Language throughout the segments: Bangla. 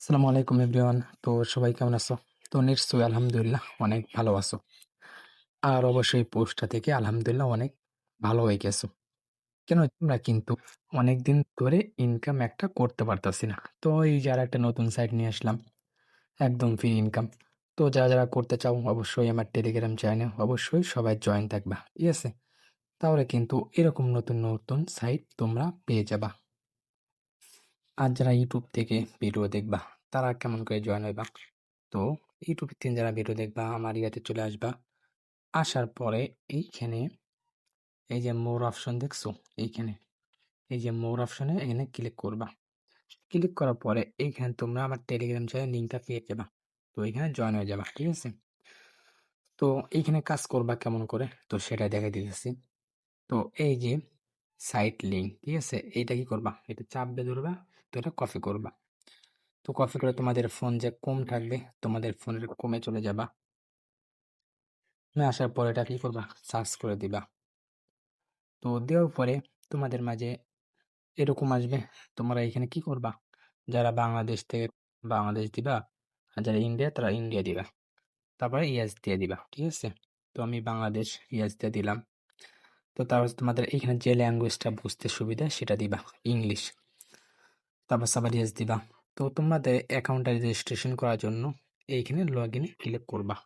আসসালামু আলাইকুম এভরিওয়ান। তো সবাই কেমন আছো? তো নিশ্চয়ই আলহামদুলিল্লাহ অনেক ভালো আছো। আর অবশ্যই পোস্টটা থেকে আলহামদুলিল্লাহ অনেক ভালো হয়ে গেছো। কেন তোমরা কিন্তু অনেকদিন ধরে ইনকাম একটা করতে পারতাছি না। তো এই যারা একটা নতুন সাইট নিয়ে আসলাম, একদম ফ্রি ইনকাম। তো যারা করতে চাও অবশ্যই আমার টেলিগ্রাম চ্যানেলে অবশ্যই সবাই জয়েন থাকবা। ঠিক আছে? তাহলে কিন্তু এরকম নতুন নতুন সাইট তোমরা পেয়ে যাবা। আর যারা ইউটিউব থেকে ভিডিও দেখবা তারা কেমন করে জয়েন হইবা? তো ইউটিউব থেকে যারা ভিডিও দেখবা আমার ইয়াতে চলে আসবা। আসার পরে এইখানে এই যে মোর অপশন দেখছো, এইখানে এই যে মোর অপশনে এখানে ক্লিক করবা। ক্লিক করার পরে এইখানে তোমরা আমার টেলিগ্রাম চ্যানেল লিঙ্কটা পেয়ে যাবা। তো এখানে জয়েন হয়ে যাবা। ঠিক আছে? তো এইখানে কাজ করবা কেমন করে তো সেটা দেখাই দিতেছি। তো এই যে সাইট লিঙ্ক, ঠিক আছে, এইটা কি করবা, এটা চাপবে ধরবা, তো এটা কপি করবা। তো কপি করে তোমাদের ফোন যে কম থাকবে তোমাদের ফোনের কমে চলে যাবা। আসার পরে এটা কি করবা, সার্চ করে দিবা। তো দেওয়ার পরে তোমাদের মাঝে এরকম আসবে। তোমরা এখানে কি করবা, যারা বাংলাদেশ থেকে বাংলাদেশ দিবা, আর যারা ইন্ডিয়া তারা ইন্ডিয়া দিবা, তারপরে ইয়েস দিয়ে দিবা। ঠিক আছে? তো আমি বাংলাদেশ ইয়েস দিয়ে দিলাম। তো তারপর তোমাদের এখানে যে ল্যাঙ্গুয়েজটা বুঝতে সুবিধা সেটা দিবা, ইংলিশ। তারপর সাবার ইয়েস দিবা। তো তোমাদের অ্যাকাউন্টটা রেজিস্ট্রেশন করার জন্য এইখানে লগ ইনে ক্লিক করবা।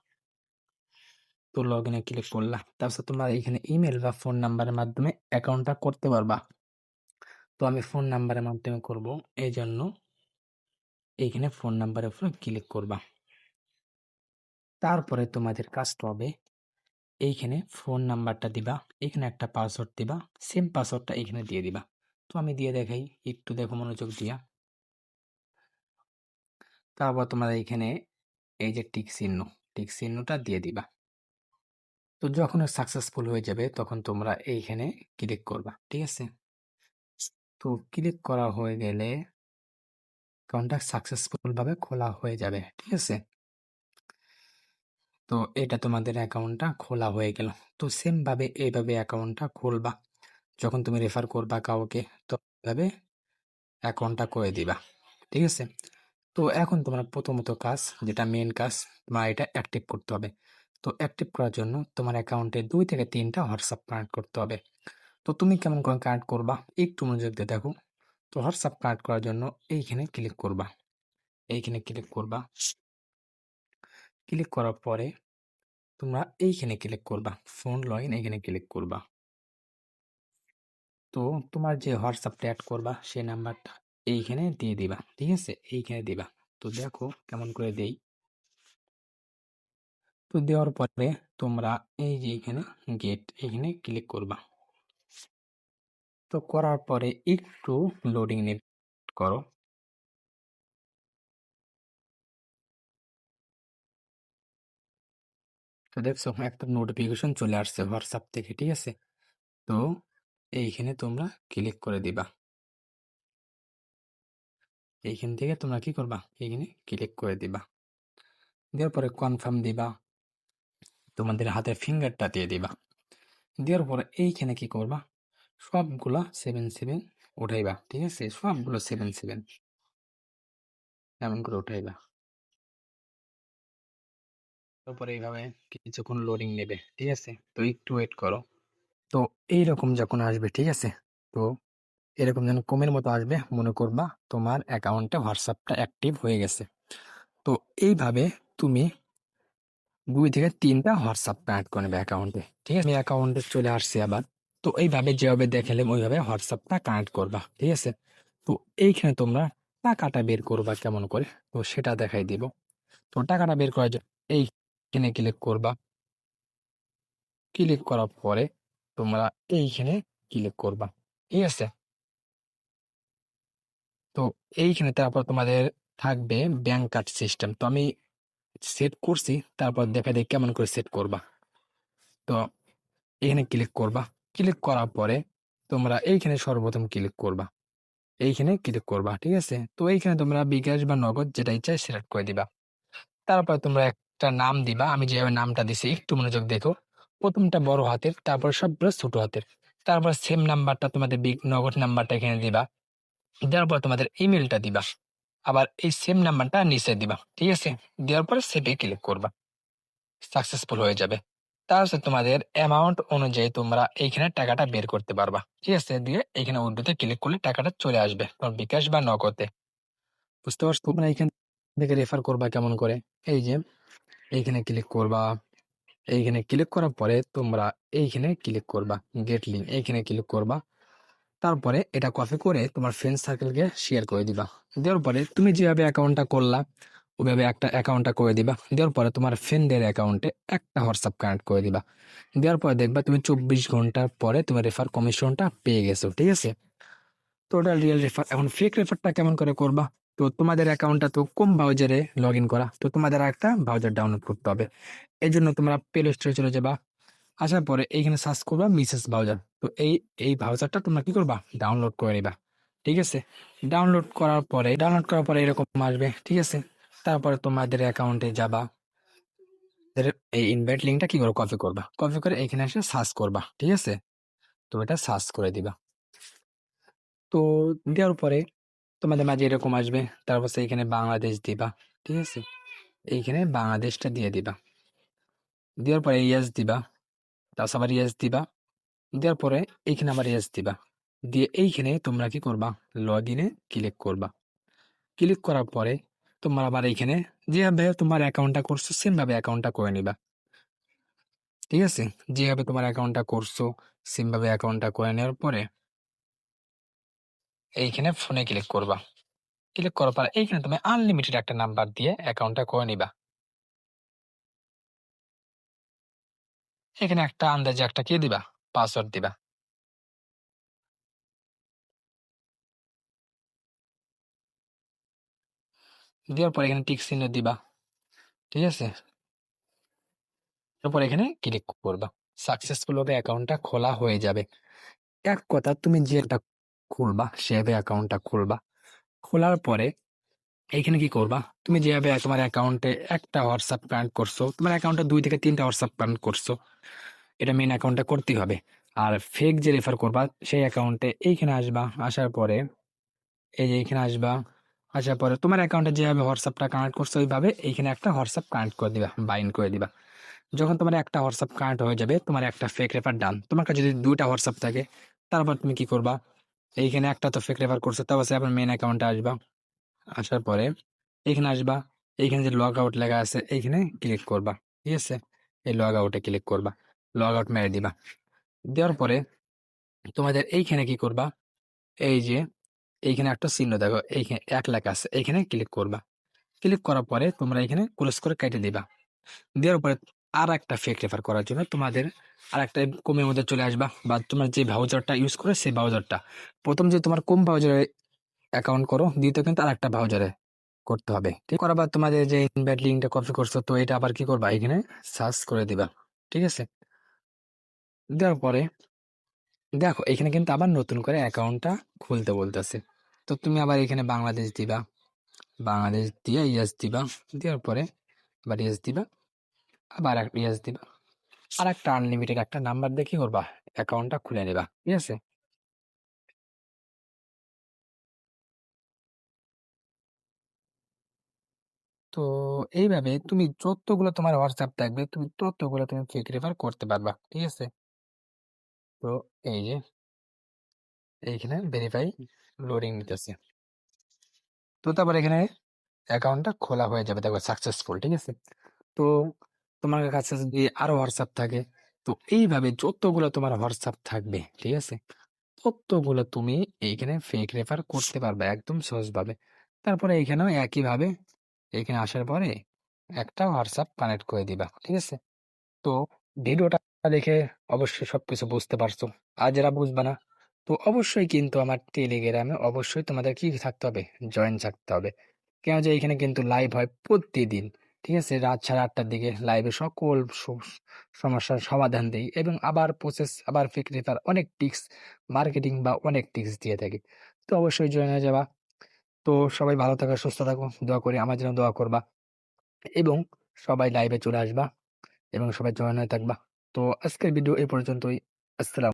তো লগ ইনে ক্লিক করলা, তারপর তোমরা এখানে ইমেল বা ফোন নাম্বারের মাধ্যমে অ্যাকাউন্টটা করতে পারবা। তো আমি ফোন নাম্বারের মাধ্যমে করব, এই জন্য এইখানে ফোন নাম্বারের উপরে ক্লিক করবা। তারপরে তোমাদের কাজটা হবে এইখানে ফোন নাম্বারটা দিবা, এখানে একটা পাসওয়ার্ড দিবা, সেম পাসওয়ার্ডটা এখানে দিয়ে দিবা। তো আমি দিয়ে দেখাই, একটু দেখো মনোযোগ দিয়া। তারপর তোমরা এইখানে এই যে টিক চিহ্নটা দিয়ে দিবা। তো যখন সাকসেসফুল হয়ে যাবে তখন তোমরা এইখানে ক্লিক করবা। ঠিক আছে? তো ক্লিক করা হয়ে গেলে অ্যাকাউন্টটা সাকসেসফুল ভাবে খোলা হয়ে যাবে। ঠিক আছে? তো এটা তোমাদের অ্যাকাউন্টটা খোলা হয়ে গেল। তো সেম ভাবে এইভাবে অ্যাকাউন্টটা খুলবা। যখন তুমি রেফার করবা কাউকে, তো এইভাবে অ্যাকাউন্টটা করে দিবা। ঠিক আছে? তো এখন তোমার প্রথমত কাজ, যেটা মেন কাজ, তোমার এটা অ্যাক্টিভ করতে হবে। তো অ্যাক্টিভ করার জন্য তোমার অ্যাকাউন্টে 2 থেকে 3টা হোয়াটসঅ্যাপ কানেক্ট করতে হবে। তো তুমি কেমন করে কানেক্ট করবা একটু মনোযোগ দিয়ে দেখো। তো হোয়াটসঅ্যাপ কানেক্ট করার জন্য এইখানে ক্লিক করবা। এইখানে ক্লিক করবা। ক্লিক করার পরে তোমরা এইখানে ক্লিক করবা, ফোন লগইন, এখানে ক্লিক করবা। তো তোমার যে হোয়াটসঅ্যাপটা অ্যাড করবা সেই নাম্বারটা এইখানে দিয়ে দিবা। ঠিক আছে? এইখানে দিবা। তো দেখো কেমন করে দেই। তো দেওয়ার পরে তোমরা এই যে এখানে গেট, এখানে ক্লিক করবা। তো করার পরে একটু লোডিং নেট করো। তো দেখছো একটা নোটিফিকেশন চলে আসছে হোয়াটসঅ্যাপ থেকে। ঠিক আছে? তো এইখানে তোমরা ক্লিক করে দিবা। এইখান থেকে তোমরা কি করবা, এখানে ক্লিক করে দিবা। দেওয়ার পরে কনফার্ম দিবা, তোমাদের হাতের ফিঙ্গারটা দিয়ে দিবা। দেওয়ার পরে এইখানে কি করবা, সবগুলা 7 উঠাইবা। ঠিক আছে? সবগুলো 7 এমন করে উঠাইবা। তারপরে এইভাবে কিছুক্ষণ লোডিং নেবে। ঠিক আছে? তো একটু ওয়েট করো। তো এইরকম যখন আসবে, ঠিক আছে, তো এরকম যেন কমের মতো আসবে, মনে করবা তোমার অ্যাকাউন্টে হোয়াটসঅ্যাপটা অ্যাক্টিভ হয়ে গেছে। তো এইভাবে তুমি 2 থেকে 3টা হোয়াটসঅ্যাপ কানেক্ট করে নেবে অ্যাকাউন্টে। ঠিক আছে? আমি অ্যাকাউন্টে চলে আসছি আবার। তো এইভাবে যেভাবে দেখালাম ওইভাবে হোয়াটসঅ্যাপটা কানেক্ট করবা। ঠিক আছে? তো এইখানে তোমরা টাকাটা বের করবা কেমন করে, তো সেটা দেখাই দিব। তো টাকাটা বের করার জন্য এইখানে ক্লিক করবা। ক্লিক করার পরে তোমরা এইখানে ক্লিক করবা। ঠিক আছে? তো এইখানে তারপর তোমাদের থাকবে ব্যাংক কার্ড সিস্টেম। তো আমি সেট করছি, তারপর দেখা দেয় কেমন করে সেট করবা। তো এখানে ক্লিক করবা। ক্লিক করার পরে তোমরা এইখানে সর্বপ্রথম ক্লিক করবা। এইখানে ক্লিক করবা। ঠিক আছে? তো এইখানে তোমরা বিকাশ বা নগদ যেটা ইচ্ছা সিলেক্ট করে দিবা। তারপর তোমরা একটা নাম দিবা। আমি যেভাবে নামটা দিছি একটু মনোযোগ দেখো। প্রথমটা বড় হাতের, তারপর সবগুলো ছোট হাতের। তারপর সেম নাম্বারটা তোমাদের নগদ নাম্বারটা এখানে দিবা। দেওয়ার পর তোমাদের ইমেলটা দিবা। আবার এই সেম নাম্বারটা নিচে দিবা, ঠিক আছে? দেওয়ার পরে সেভে ক্লিক করবা, সাকসেসফুল হয়ে যাবে। তারপর তোমাদের অ্যামাউন্ট অনুযায়ী তোমরা এইখানে টাকাটা বের করতে পারবা, ঠিক আছে? দিয়ে এইখানে উইথড্রতে ক্লিক করলে টাকাটা চলে আসবে তোমার বিকাশ বা নগদে। বুঝতে পারছো? তোমরা এইখান থেকে রেফার করবা কেমন করে, এই যে এইখানে ক্লিক করবা, এইখানে ক্লিক করার পরে তোমরা এইখানে ক্লিক করবা, গেট লিঙ্ক, এইখানে ক্লিক করবা। তারপরে এটা কপি করে তোমার ফ্রেন্ড সার্কেলকে শেয়ার করে দিবা। দেওয়ার পরে তুমি যেভাবে অ্যাকাউন্টটা করলা ওইভাবে একটা অ্যাকাউন্টটা করে দিবা। দেওয়ার পরে তোমার ফ্রেন্ডের অ্যাকাউন্টে একটা হোয়াটসঅ্যাপ কানেক্ট করে দিবা। দেওয়ার পরে দেখবা তুমি 24 ঘন্টার পরে তোমার রেফার কমিশনটা পেয়ে গেছো, ঠিক আছে? তো ওটা রিয়েল রেফার। এখন ফেক রেফারটা কেমন করে করবা? তো তোমাদের অ্যাকাউন্টটা তো কোন ব্রাউজারে লগ ইন করা, তো তোমাদের একটা ব্রাউজার ডাউনলোড করতে হবে। এই জন্য তোমরা প্লে স্টোরে চলে যাবা। আসার পরে এইখানে সার্চ করবা মিসেস ব্রাউজার। তো এই এই ব্রাউজারটা তোমরা কি করবা, ডাউনলোড করে নিবা, ঠিক আছে? ডাউনলোড করার পরে এরকম আসবে, ঠিক আছে? তারপরে তোমাদের অ্যাকাউন্টে যাবা, এই ইনভাইট লিঙ্কটা কি করে কপি করবা, কপি করে এখানে এসে সার্চ করবা, ঠিক আছে? তো এটা সার্চ করে দিবা। তো দেওয়ার পরে তোমাদের মাঝে এরকম আসবে। তারপর এইখানে বাংলাদেশ দিবা, ঠিক আছে? এইখানে বাংলাদেশটা দিয়ে দিবা। দেওয়ার পরে ইয়েস দিবা, তারপর আবার ইয়েস দিবা। দেওয়ার পরে এইখানে আবার ইয়েস দিবা। দিয়ে এইখানে তোমরা কি করবা, লগ ইনে ক্লিক করবা। ক্লিক করার পরে তোমরা আবার এইখানে যেভাবে তোমার অ্যাকাউন্টটা করছো সেম ভাবে অ্যাকাউন্টটা করে নিবা, ঠিক আছে? যেভাবে তোমার অ্যাকাউন্টটা করছো সেম ভাবে অ্যাকাউন্টটা করে নেওয়ার পরে এইখানে ফোনে ক্লিক করবা। ক্লিক করার পর এইখানে তুমি আনলিমিটেড একটা নাম্বার দিয়ে অ্যাকাউন্টটা করে নিবা। এখানে একটা আন্দাজে একটা কি দিবা, পাসওয়ার্ড দিবা। দেওয়ার পর এখানে টিক চিহ্ন দিবা, ঠিক আছে? তারপর এখানে ক্লিক করবা। সাকসেসফুল ভাবে অ্যাকাউন্টটা খোলা হয়ে যাবে। এক কথা তুমি যেটা খুলবা সেভাবে অ্যাকাউন্টটা খুলবা। খোলার পরে এইখানে কি করবা, তুমি যেভাবে তোমার অ্যাকাউন্টে একটা হোয়াটসঅ্যাপ কানেক্ট করছো, তোমার অ্যাকাউন্টে 2 থেকে 3টা হোয়াটসঅ্যাপ কানেক্ট করছো, এটা মেন অ্যাকাউন্টে করতেই হবে। আর ফেক যে রেফার করবা সেই অ্যাকাউন্টে এইখানে আসবা। আসার পরে এই যে এইখানে আসবা। আসার পরে তোমার অ্যাকাউন্টে যেভাবে হোয়াটসঅ্যাপটা কানেক্ট করছো ওইভাবে এইখানে একটা হোয়াটসঅ্যাপ কানেক্ট করে দিবা, বাইন্ড করে দিবা। যখন তোমার একটা হোয়াটসঅ্যাপ কানেক্ট হয়ে যাবে তোমার একটা ফেক রেফার ডান। তোমার কাছে যদি 2টা হোয়াটসঅ্যাপ থাকে তারপর তুমি কি করবা, এইখানে একটা তো ফেক রেফার করছো, তারপর আবার মেন অ্যাকাউন্টে আসবা। আসার পরে এইখানে আসবা, এইখানে যে লগ আউট লেখা আছে এইখানে ক্লিক করবা, ঠিক আছে? এই লগ আউটে ক্লিক করবা, লগ আউট মেরে দিবা। দেওয়ার পরে তোমাদের এইখানে কি করবা, এই যে এইখানে একটা চিহ্ন দেখো, এইখানে 1 লেখা আছে, এইখানে ক্লিক করবা। ক্লিক করার পরে তোমরা এখানে ক্লোজ করে কেটে দিবা। দেওয়ার পরে আর একটা ফেক রেফার করার জন্য তোমাদের আর একটা কমের মধ্যে চলে আসবা, বা তোমার যে ব্রাউজারটা ইউজ করে সেই ব্রাউজারটা, প্রথম যে তোমার কোন ব্রাউজারে অ্যাকাউন্ট করো দ্বিতীয় কিন্তু আর একটা ব্রাউজারে করতে হবে। ঠিক করার পর তোমাদের যে ইনভাইট লিঙ্কটা কপি করছো তো এটা আবার কি করবা, এখানে সার্চ করে দিবা, ঠিক আছে? দেওয়ার পরে দেখো এখানে কিন্তু আবার নতুন করে অ্যাকাউন্টটা খুলতে বলতেছে। তো তুমি আবার এখানে বাংলাদেশ দিবা, বাংলাদেশ দিয়ে ইয়েস দিবা। দেওয়ার পরে আবার ইয়েস দিবা, আবার ইয়েস দিবা। আর একটা আনলিমিটেড একটা নাম্বার দিয়ে কি করবা, অ্যাকাউন্টটা খুলে নেবা, ঠিক আছে? তো এইভাবে তুমি যতগুলো তোমার হোয়াটসঅ্যাপ থাকবে তুমি ততগুলো তুমি ফেক রেফার করতে পারবা, ঠিক আছে? তো এই যে এইখানে ভেরিফাই লোডিং নিতেছে। তো তারপর এখানে অ্যাকাউন্টটা খোলা হয়ে যাবে, দেখো সাকসেসফুল, ঠিক আছে? তো তোমার কাছে যদি আরো হোয়াটসঅ্যাপ থাকে, তো এইভাবে যতগুলো তোমার হোয়াটসঅ্যাপ থাকবে, ঠিক আছে, ততগুলো তুমি এইখানে ফেক রেফার করতে পারবে একদম সহজভাবে। তারপরে এইখানেও একইভাবে এখানে আসার পরে একটা হোয়াটসঅ্যাপ কানেক্ট করে দিবা, ঠিক আছে? তো ভিডিওটা দেখে অবশ্যই সবকিছু বুঝতে পারছো। আর যারা বুঝবা না, তো অবশ্যই কিন্তু আমার টেলিগ্রামে অবশ্যই তোমাদের কি থাকতে হবে, জয়েন থাকতে হবে। কেন যে এখানে কিন্তু লাইভ হয় প্রতিদিন, ঠিক আছে? রাত 8:30টার দিকে লাইভে সকল সমস্যার সমাধান দেই, এবং আবার প্রসেস আবার ফেক রেফার অনেক টিক্স, মার্কেটিং বা অনেক টিক্স দিয়ে থাকি। তো অবশ্যই জয়েন হয়ে যাবা। তো সবাই ভালো থাকো, সুস্থ থাকো, দোয়া করি আমার জন্য দোয়া করবা, এবং সবাই লাইভে চলে আসবা এবং সবাই জয়েন হয়ে থাকবা। তো আজকের ভিডিও এই পর্যন্তই। আসসালাম।